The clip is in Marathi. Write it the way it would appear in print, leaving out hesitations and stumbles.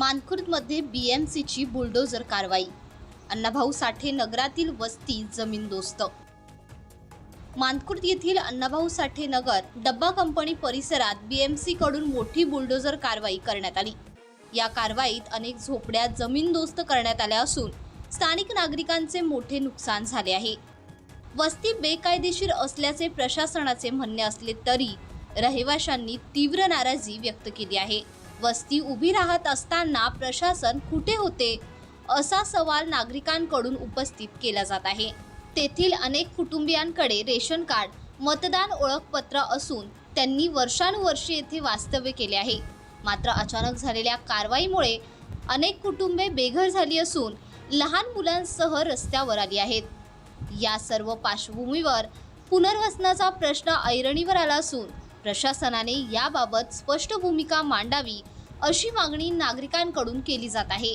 मानखुर्दमध्ये बीएमसीची बुलडोझर कारवाई। अण्णाभाऊ साठे नगरातील वस्ती जमीनदोस्त। मानखुर्द येथील अण्णाभाऊ साठे नगर डब्बा कंपनी परिसरात बीएमसी कडून मोठी बुलडोझर कारवाई करण्यात आली। या कारवाईत अनेक झोपड्या जमीनदोस्त करण्यात आल्या असून स्थानिक नागरिकांचे मोठे नुकसान झाले आहे। वस्ती बेकायदेशीर असल्याचे प्रशासनाचे म्हणणे असले तरी रहिवाशांनी तीव्र नाराजी व्यक्त केली आहे। वस्ती उभी राहत असताना प्रशासन कुठे होते असा सवाल नागरिकांकडून उपस्थित केला जात आहे। तेथील अनेक कुटुंबियांकडे रेशन कार्ड, मतदान ओळखपत्र असून त्यांनी वर्षानुवर्षे येथे वास्तव्य केले आहे। मात्र अचानक झालेल्या कारवाईमुळे अनेक कुटुंबे बेघर झाली असून लहान मुलांसह रस्त्यावर आली आहेत। या सर्व पार्श्वभूमीवर पुनर्वसनाचा प्रश्न ऐरणीवर आला असून प्रशासनाने याबाबत स्पष्ट भूमिका मांडावी अशी मागणी नागरिकांकडून केली जात आहे।